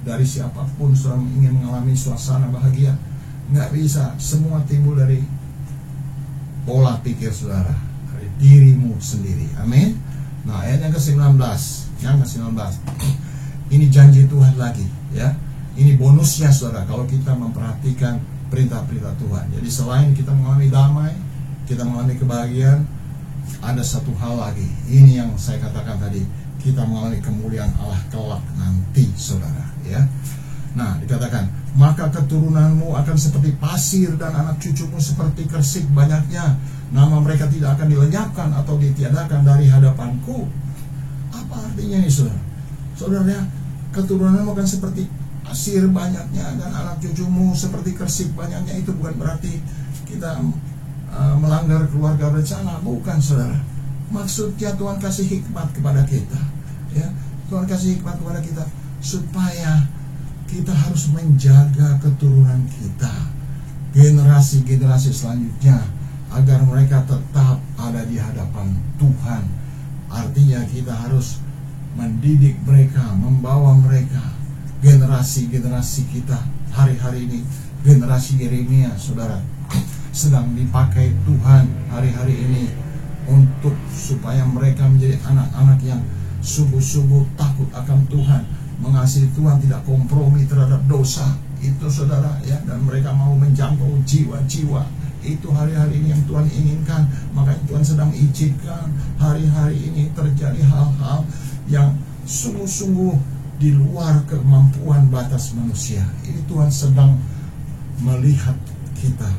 dari siapapun saudara ingin mengalami suasana bahagia, nggak bisa. Semua timbul dari pola pikir saudara, dari dirimu sendiri. Amin. Nah, ayat yang ke-19, ini janji Tuhan lagi ya. Ini bonusnya, saudara, kalau kita memperhatikan perintah-perintah Tuhan. Jadi selain kita mengalami damai, kita mengalami kebahagiaan, ada satu hal lagi. Ini yang saya katakan tadi, kita mengalami kemuliaan Allah kelak nanti, saudara ya. Nah, dikatakan, maka keturunanmu akan seperti pasir dan anak cucumu seperti kersik banyaknya. Nama mereka tidak akan dilenyapkan atau ditiadakan dari hadapanku. Apa artinya ini, saudara? Saudara, keturunanmu akan seperti pasir banyaknya dan anak cucumu seperti kersik banyaknya. Itu bukan berarti kita melanggar keluarga berencana, bukan, saudara. Maksudnya Tuhan kasih hikmat kepada kita ya. Tuhan kasih hikmat kepada kita supaya kita harus menjaga keturunan kita, generasi-generasi selanjutnya, agar mereka tetap ada di hadapan Tuhan. Artinya kita harus mendidik mereka, membawa mereka, generasi-generasi kita hari-hari ini, generasi Yeremia, saudara, sedang dipakai Tuhan hari-hari ini untuk supaya mereka menjadi anak-anak yang sungguh-sungguh takut akan Tuhan, mengasihi Tuhan, tidak kompromi terhadap dosa. Itu, saudara ya. Dan mereka mau menjangkau jiwa-jiwa. Itu hari-hari ini yang Tuhan inginkan. Makanya Tuhan sedang izinkan hari-hari ini terjadi hal-hal yang sungguh-sungguh di luar kemampuan batas manusia. Ini Tuhan sedang melihat kita,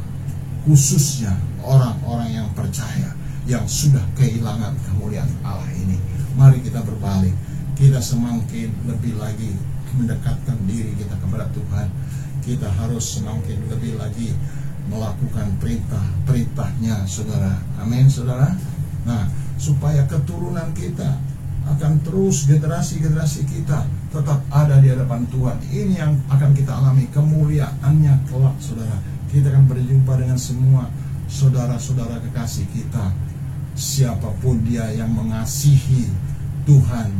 khususnya orang-orang yang percaya, yang sudah kehilangan kemuliaan Allah ini. Mari kita berbalik, kita semakin lebih lagi mendekatkan diri kita kepada Tuhan. Kita harus semakin lebih lagi melakukan perintah-perintahnya, saudara. Amin, saudara. Nah, supaya keturunan kita akan terus, generasi-generasi kita tetap ada di hadapan Tuhan. Ini yang akan kita alami, kemuliaannya kelak, saudara. Kita akan berjumpa dengan semua saudara-saudara kekasih kita. Siapapun dia yang mengasihi Tuhan,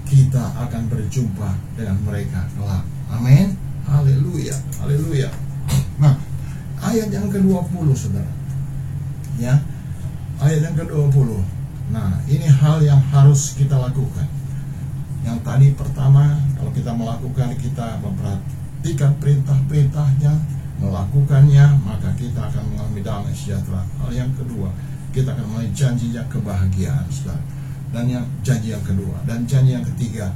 kita akan berjumpa dengan mereka kelak. Amin. Haleluya, haleluya. Nah, ayat yang ke-20, saudara. Ya, ayat yang ke-20. Nah, ini hal yang harus kita lakukan. Yang tadi pertama, kalau kita melakukan, kita memperhatikan perintah-perintahnya, melakukannya, maka kita akan mengalami damai sejahtera. Hal yang kedua, kita akan mengalami janjinya kebahagiaan, saudara. Dan yang janji yang kedua, dan janji yang ketiga,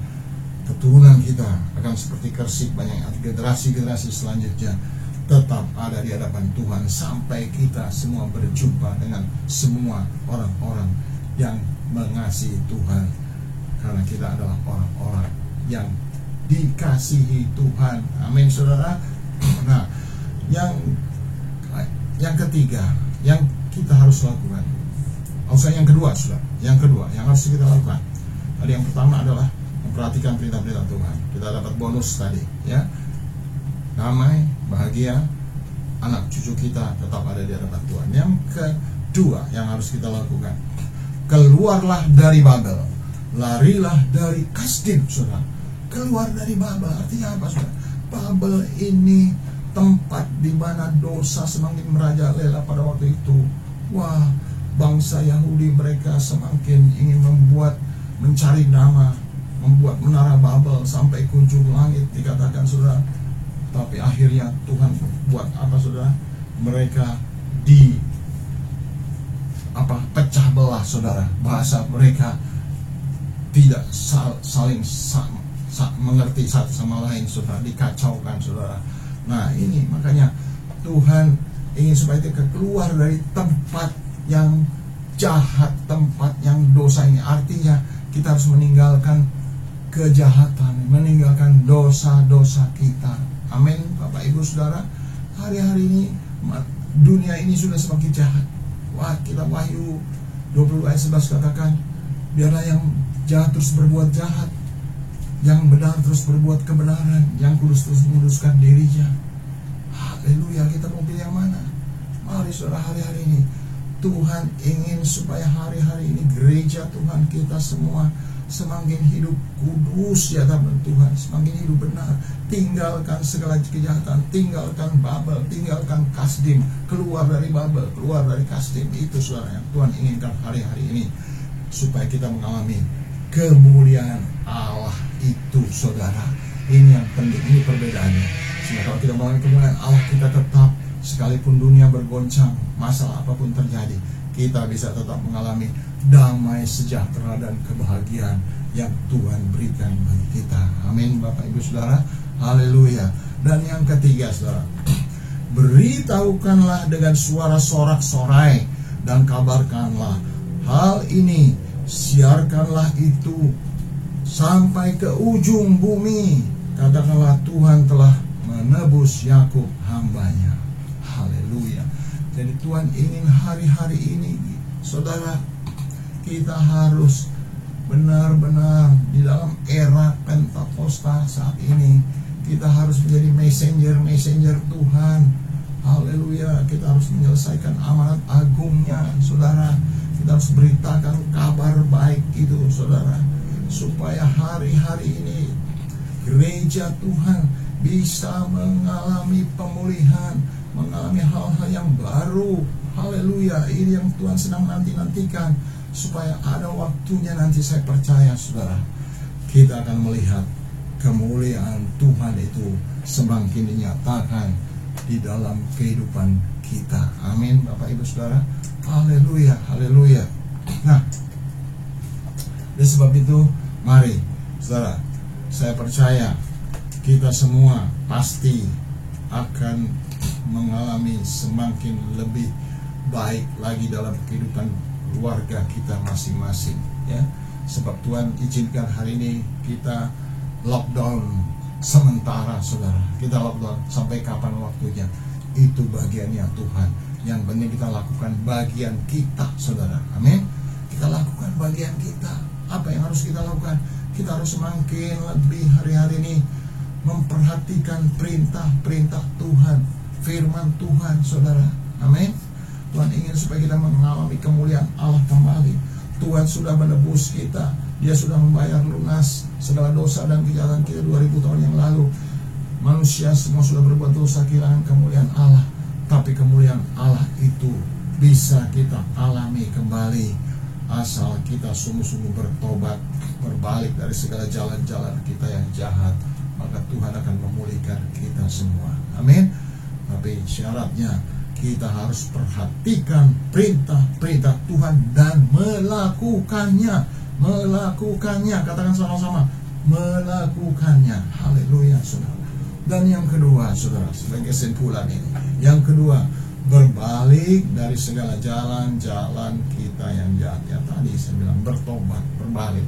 keturunan kita akan seperti Kersik, banyak generasi-generasi selanjutnya tetap ada di hadapan Tuhan sampai kita semua berjumpa dengan semua orang-orang yang mengasihi Tuhan, karena kita adalah orang-orang yang dikasihi Tuhan. Amin, saudara. Nah, yang ketiga yang kita harus lakukan, yang kedua, saudara, yang kedua yang harus kita lakukan. Tadi yang pertama adalah memperhatikan perintah-perintah Tuhan. Kita dapat bonus tadi, ya, damai, bahagia, anak cucu kita tetap ada di hadapan Tuhan. Yang kedua yang harus kita lakukan, keluarlah dari Babel, larilah dari Kasdim, saudara. Keluar dari Babel artinya apa, saudara? Babel ini tempat di mana dosa semakin merajalela pada waktu itu. Wah, bangsa Yahudi mereka semakin ingin mencari nama, membuat menara Babel sampai kunjung langit, dikatakan, saudara. Tapi akhirnya Tuhan buat apa, saudara? Mereka pecah belah, saudara. Bahasa mereka tidak saling mengerti satu sama lain, saudara. Dikacaukan, saudara. Nah, ini makanya Tuhan ingin supaya kita keluar dari tempat yang jahat, tempat yang dosa ini. Artinya kita harus meninggalkan kejahatan, meninggalkan dosa-dosa kita. Amin, Bapak Ibu Saudara. Hari-hari ini dunia ini sudah semakin jahat. Wah, kita Wahyu 20 ayat 11 katakan, biarlah yang jahat terus berbuat jahat, yang benar terus berbuat kebenaran, yang kudus terus menguduskan dirinya. Haleluya, kita mau pilih yang mana? Mari, saudara, hari-hari ini Tuhan ingin supaya hari-hari ini gereja Tuhan kita semua semakin hidup kudus di hadapan Tuhan, semakin hidup benar. Tinggalkan segala kejahatan, tinggalkan Babel, tinggalkan Kasdim. Keluar dari Babel, keluar dari Kasdim. Itu, saudara, yang Tuhan inginkan hari-hari ini, supaya kita mengalami kemuliaan Allah itu, saudara. Ini yang penting, ini perbedaannya. Sehingga kalau kita mengalami kemuliaan Allah, kita tetap, sekalipun dunia bergoncang, masalah apapun terjadi, kita bisa tetap mengalami damai, sejahtera, dan kebahagiaan yang Tuhan berikan bagi kita. Amin, Bapak Ibu Saudara. Haleluya. Dan yang ketiga, saudara, beritahukanlah dengan suara sorak-sorai dan kabarkanlah hal ini, siarkanlah itu sampai ke ujung bumi. Katakanlah, Tuhan telah menebus Yakub hambanya. Haleluya. Jadi Tuhan ingin hari-hari ini, saudara, kita harus benar-benar di dalam era Pentakosta saat ini, kita harus menjadi messenger Tuhan. Haleluya. Kita harus menyelesaikan amanat agungnya, saudara. Kita harus beritakan kabar baik itu, saudara, supaya hari-hari ini gereja Tuhan bisa mengalami pemulihan, mengalami hal-hal yang baru. Haleluya. Ini yang Tuhan sedang nanti-nantikan, supaya ada waktunya nanti, saya percaya, saudara, kita akan melihat kemuliaan Tuhan itu semakin dinyatakan di dalam kehidupan kita. Amin, Bapak Ibu Saudara. Haleluya, haleluya. Nah, oleh sebab itu, mari, saudara, saya percaya kita semua pasti akan mengalami semakin lebih baik lagi dalam kehidupan keluarga kita masing-masing, ya. Sebab Tuhan izinkan hari ini kita lockdown sementara, saudara. Kita lockdown sampai kapan waktunya, itu bagiannya Tuhan. Yang penting kita lakukan bagian kita, saudara. Amin. Kita lakukan bagian kita. Apa yang harus kita lakukan? Kita harus semakin lebih hari-hari ini memperhatikan perintah-perintah Tuhan, firman Tuhan, saudara. Amin. Tuhan ingin supaya kita mengalami kemuliaan Allah kembali. Tuhan sudah menebus kita. Dia sudah membayar lunas segala dosa dan kejahatan kita 2000 tahun yang lalu. Manusia semua sudah berbuat dosa, kehilangan kemuliaan Allah. Tapi kemuliaan Allah itu bisa kita alami kembali asal kita sungguh-sungguh bertobat, berbalik dari segala jalan-jalan kita yang jahat. Maka Tuhan akan memulihkan kita semua. Amin. Tapi syaratnya kita harus perhatikan perintah-perintah Tuhan dan melakukannya. Katakan sama-sama, melakukannya. Haleluya, saudara. Dan yang kedua, saudara, sebagai kesimpulan ini, yang kedua, berbalik dari segala jalan-jalan kita yang jahat. Ya tadi saya bilang bertobat, berbalik.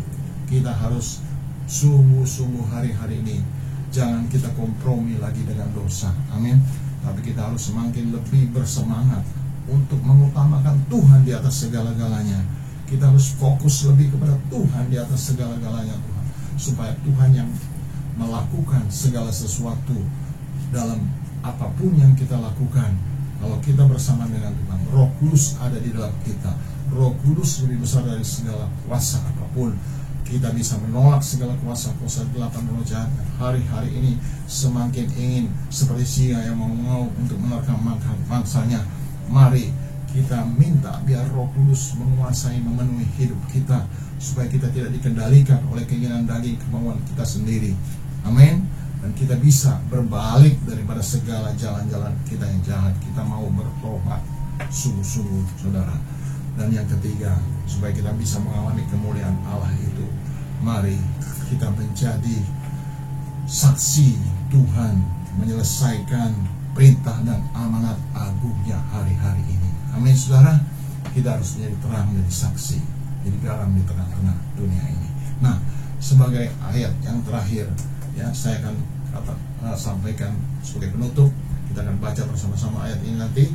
Kita harus sungguh-sungguh hari-hari ini jangan kita kompromi lagi dengan dosa. Amin. Tapi kita harus semakin lebih bersemangat untuk mengutamakan Tuhan di atas segala-galanya. Kita harus fokus lebih kepada Tuhan di atas segala-galanya, Tuhan. Supaya Tuhan yang melakukan segala sesuatu dalam apapun yang kita lakukan. Kalau kita bersama dengan Tuhan, Roh Kudus ada di dalam kita. Roh Kudus lebih besar dari segala kuasa apapun. Kita bisa menolak segala kuasa-kuasa gelap roh jahat. Hari-hari ini semakin ingin seperti singa yang mau untuk menerkam mangsanya. Mari kita minta biar Roh Kudus menguasai, memenuhi hidup kita, supaya kita tidak dikendalikan oleh keinginan daging, kemauan kita sendiri. Amin. Dan kita bisa berbalik daripada segala jalan-jalan kita yang jahat. Kita mau bertobat sungguh-sungguh, saudara. Dan yang ketiga, supaya kita bisa mengalami kemuliaan Allah itu, mari kita menjadi saksi Tuhan menyelesaikan perintah dan amanat agungnya hari-hari ini. Amin, saudara. Kita harus menjadi terang dan saksi, jadi garam di tengah-tengah dunia ini. Nah, sebagai ayat yang terakhir, ya, saya akan sampaikan sebagai penutup. Kita akan baca bersama-sama ayat ini nanti.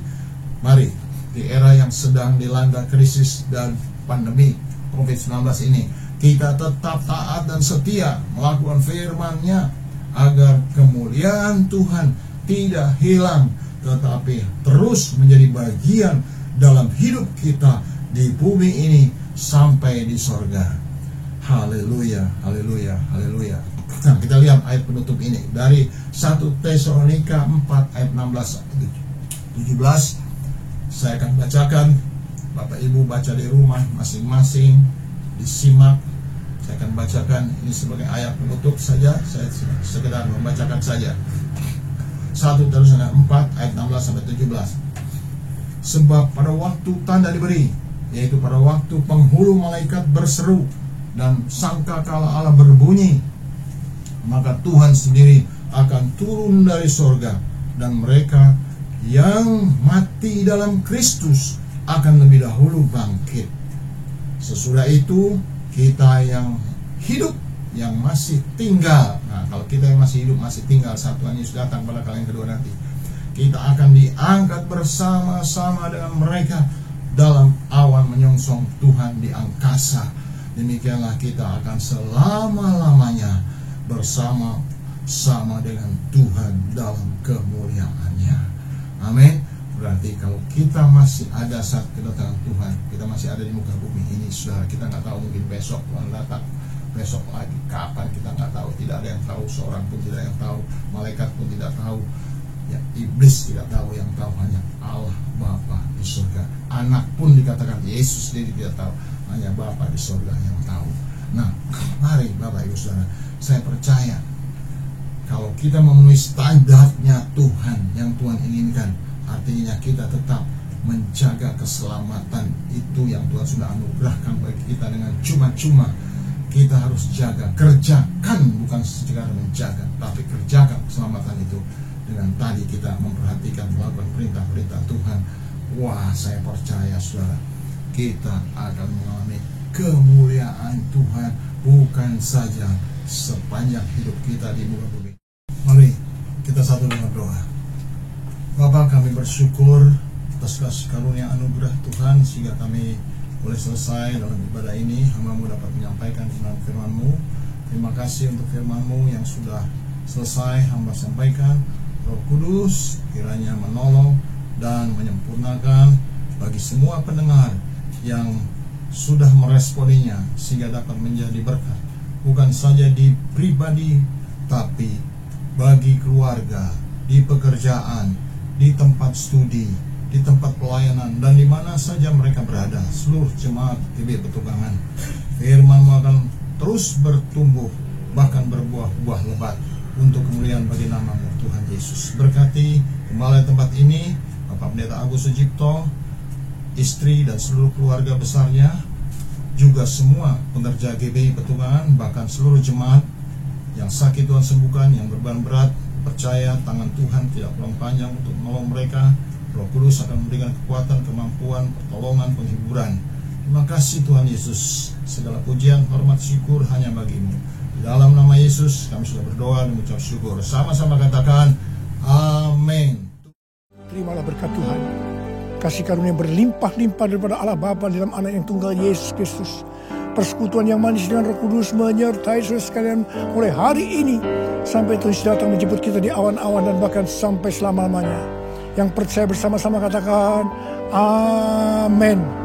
Mari, di era yang sedang dilanda krisis dan pandemi COVID-19 ini, kita tetap taat dan setia melakukan firman-Nya, agar kemuliaan Tuhan tidak hilang, tetapi terus menjadi bagian dalam hidup kita di bumi ini sampai di sorga. Haleluya, haleluya, haleluya. Nah, kita lihat ayat penutup ini dari 1 Tesalonika 4 ayat 16-17. Saya akan bacakan, Bapak Ibu baca di rumah masing-masing, disimak. Saya akan bacakan ini sebagai ayat penutup saja. Saya sekedar membacakan saja. 1 Tesalonika 4 ayat 16-17. Sebab pada waktu tanda diberi, yaitu pada waktu penghulu malaikat berseru dan sangkakala Allah berbunyi, maka Tuhan sendiri akan turun dari sorga, dan mereka yang mati dalam Kristus akan lebih dahulu bangkit. Sesudah itu kita yang hidup, yang masih tinggal, nah kalau kita yang masih hidup, masih tinggal saat Tuhan Yesus datang pada kali yang kedua nanti, kita akan diangkat bersama-sama dengan mereka dalam awan menyongsong Tuhan di angkasa. Demikianlah kita akan selama-lamanya bersama-sama dengan Tuhan dalam kemuliaan-Nya. Amin. Berarti kalau kita masih ada saat kedatangan Tuhan, kita masih ada di muka bumi ini, saudara, kita nggak tahu, mungkin besok Tuhan datang, besok lagi kapan kita nggak tahu. Tidak ada yang tahu, seorang pun tidak yang tahu, malaikat pun tidak tahu, ya, iblis tidak tahu. Yang tahu hanya Allah Bapa di surga. Anak pun dikatakan Yesus sendiri tidak tahu, hanya Bapa di surga yang tahu. Nah, mari Bapak Ibu Saudara, saya percaya kalau kita memenuhi standarnya Tuhan yang Tuhan inginkan, artinya kita tetap menjaga keselamatan itu yang Tuhan sudah anugerahkan bagi kita dengan cuma-cuma. Kita harus jaga, kerjakan, bukan sekedar menjaga, tapi kerjakan keselamatan itu dengan tadi kita memperhatikan, melakukan perintah-perintah Tuhan. Wah, saya percaya saudara, kita akan mengalami kemuliaan Tuhan, bukan saja sepanjang hidup kita di muka bumi. Mari kita satu dengan doa. Bapa, kami bersyukur atas kasih karunia anugerah Tuhan sehingga kami boleh selesai dalam ibadah ini. Hamba-Mu dapat menyampaikan firman-Mu. Terima kasih untuk firman-Mu yang sudah selesai hamba sampaikan. Roh Kudus kiranya menolong dan menyempurnakan bagi semua pendengar yang sudah meresponinya sehingga dapat menjadi berkat, bukan saja di pribadi tapi bagi keluarga, di pekerjaan, di tempat studi, di tempat pelayanan, dan di mana saja mereka berada. Seluruh jemaat TB Petukangan, firman-Mu akan terus bertumbuh bahkan berbuah-buah lebat untuk kemuliaan bagi nama-Mu Tuhan Yesus. Berkati kembali tempat ini Bapak Pendeta Agus Sujipto, istri dan seluruh keluarga besarnya, juga semua pekerja GBI Petukangan, bahkan seluruh jemaat yang sakit Tuhan sembuhkan, yang beban berat, percaya tangan Tuhan tidak pulang panjang untuk menolong mereka. Roh Kudus akan memberikan kekuatan, kemampuan, pertolongan, penghiburan. Terima kasih Tuhan Yesus. Segala pujian, hormat, syukur hanya bagi-Mu. Di dalam nama Yesus kami sudah berdoa dan mengucap syukur. Sama-sama katakan amin. Terimalah berkat Tuhan, kasih karunia berlimpah-limpah daripada Allah Bapa dalam Anak yang tunggal Yesus Kristus. Persekutuan yang manis dengan Roh Kudus menyertai saudara sekalian mulai hari ini sampai Tuhan datang menjemput kita di awan-awan dan bahkan sampai selama-lamanya. Yang percaya bersama-sama katakan amin.